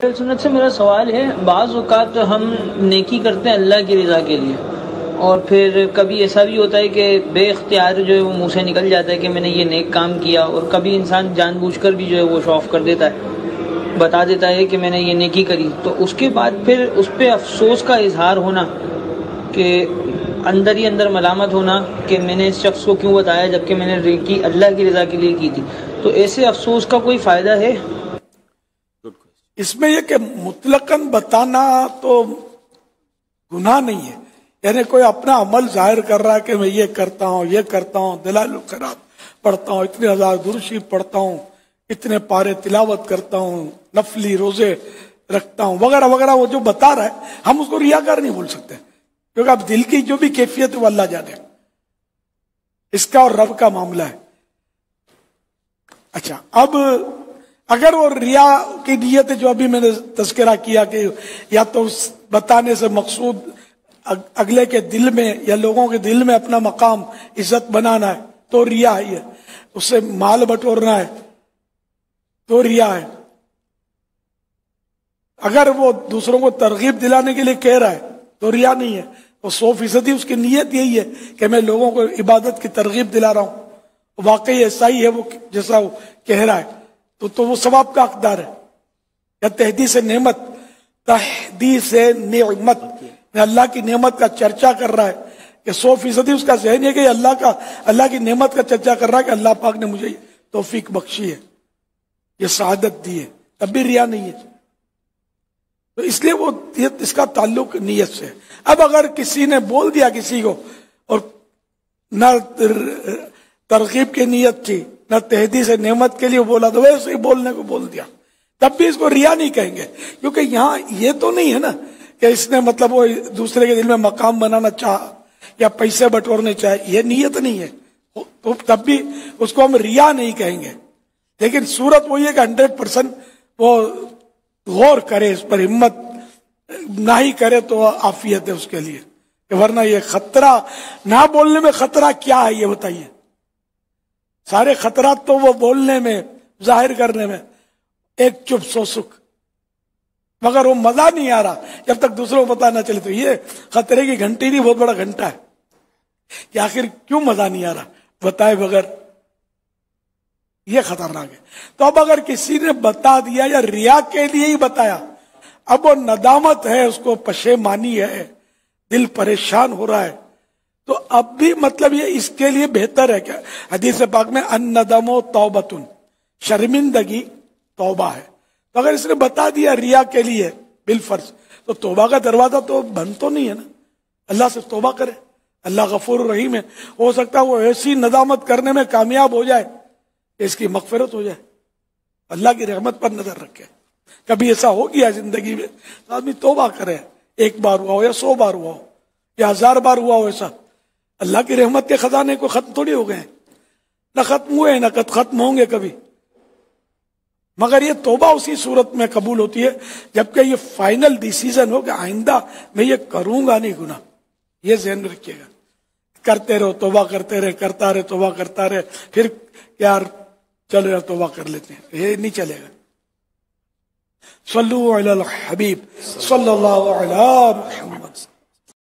سنت سے میرا سوال ہے، بعض اوقات ہم نیکی کرتے ہیں اللہ کی رضا کے لیے، اور پھر کبھی ایسا بھی ہوتا ہے کہ بے اختیار جو ہے وہ منہ سے نکل جاتا ہے کہ میں نے یہ نیک کام کیا، اور کبھی انسان جان بوجھ کر بھی جو ہے وہ شو آف کر دیتا ہے، بتا دیتا ہے کہ میں نے یہ نیکی کری، تو اس کے بعد پھر اس پہ افسوس کا اظہار ہونا، کہ اندر ہی اندر ملامت ہونا کہ میں نے اس شخص کو کیوں بتایا جبکہ میں نے نیکی اللہ کی رضا کے لیے کی تھی، تو ایسے افسوس کا کوئی فائدہ ہے؟ اس میں یہ کہ مطلقاً بتانا تو گناہ نہیں ہے، یعنی کوئی اپنا عمل ظاہر کر رہا ہے کہ میں یہ کرتا ہوں یہ کرتا ہوں، دلائل الخیرات پڑھتا ہوں، اتنے ہزار درود شریف پڑھتا ہوں، اتنے پارے تلاوت کرتا ہوں، نفلی روزے رکھتا ہوں وغیرہ وغیرہ، وہ جو بتا رہا ہے ہم اس کو ریاکار نہیں بول سکتے، کیونکہ اب دل کی جو بھی کیفیت ہے وہ اللہ جانے، اس کا اور رب کا معاملہ ہے۔ اچھا، اب اگر وہ ریا کی نیت ہے جو ابھی میں نے تذکرہ کیا کہ یا تو بتانے سے مقصود اگلے کے دل میں یا لوگوں کے دل میں اپنا مقام عزت بنانا ہے تو ریا ہے، اس سے مال بٹورنا ہے تو ریا ہے، اگر وہ دوسروں کو ترغیب دلانے کے لیے کہہ رہا ہے تو ریا نہیں ہے، وہ 100% اس کی نیت یہی ہے کہ میں لوگوں کو عبادت کی ترغیب دلا رہا ہوں، واقعی ایسا ہی ہے وہ جیسا وہ کہہ رہا ہے تو وہ ثواب کا حقدار ہے۔ یا تحدیث نعمت، تحدیث نعمت میں اللہ کی نعمت کا چرچا کر رہا ہے کہ 100% اس کا ذہن ہے کہ اللہ کی نعمت کا چرچا کر رہا ہے کہ اللہ پاک نے مجھے توفیق بخشی ہے، یہ سعادت دی ہے، تب بھی ریا نہیں ہے، تو اس لیے وہ اس کا تعلق نیت سے ہے۔ اب اگر کسی نے بول دیا کسی کو اور نہ ترغیب کی نیت تھی نہ تحدیث نعمت کے لیے بولا تو ویسے ہی بولنے کو بول دیا، تب بھی اس کو ریا نہیں کہیں گے، کیونکہ یہاں یہ تو نہیں ہے نا کہ اس نے مطلب وہ دوسرے کے دل میں مقام بنانا چاہا یا پیسے بٹورنے چاہے، یہ نیت نہیں ہے، تو تب بھی اس کو ہم ریا نہیں کہیں گے، لیکن صورت وہ یہ کہ 100% وہ غور کرے اس پر، ہمت نہ ہی کرے تو عافیت ہے اس کے لیے، کہ ورنہ یہ خطرہ نہ بولنے میں خطرہ کیا ہے یہ بتائیے؟ سارے خطرات تو وہ بولنے میں ظاہر کرنے میں، ایک چپ سو سکھ، مگر وہ مزہ نہیں آ رہا جب تک دوسروں کو پتا نہ چلے، تو یہ خطرے کی گھنٹی نہیں بہت بڑا گھنٹا ہے کہ آخر کیوں مزہ نہیں آ رہا بتائے بغیر، یہ خطرناک ہے۔ تو اب اگر کسی نے بتا دیا یا ریا کے لیے ہی بتایا، اب وہ ندامت ہے، اس کو پشیمانی ہے، دل پریشان ہو رہا ہے، تو اب بھی مطلب یہ اس کے لیے بہتر ہے کہ حدیث پاک میں الندم توبۃ، شرمندگی توبہ ہے، تو اگر اس نے بتا دیا ریا کے لیے بالفرض، تو توبہ کا دروازہ تو بند تو نہیں ہے نا، اللہ سے توبہ کرے، اللہ غفور الرحیم ہے، ہو سکتا ہے وہ ایسی ندامت کرنے میں کامیاب ہو جائے کہ اس کی مغفرت ہو جائے، اللہ کی رحمت پر نظر رکھے۔ کبھی ایسا ہو گیا زندگی میں تو آدمی توبہ کرے، 1 بار ہوا ہو یا 100 بار ہوا ہو یا 1000 بار ہوا ہو، ایسا اللہ کی رحمت کے خزانے کو ختم تھوڑی ہو گئے، نہ ختم ہوئے نہ ختم ہوں گے کبھی، مگر یہ توبہ اسی صورت میں قبول ہوتی ہے جبکہ یہ فائنل ڈیسیزن ہو کہ آئندہ میں یہ کروں گا نہیں گناہ، یہ ذہن میں رکھیے گا، کرتے رہو توبہ کرتے رہے، کرتا رہے توبہ کرتا رہے، پھر یار چل رہا توبہ کر لیتے ہیں، یہ نہیں چلے گا۔ صلو علی الحبیب صلی اللہ علیہ محمد۔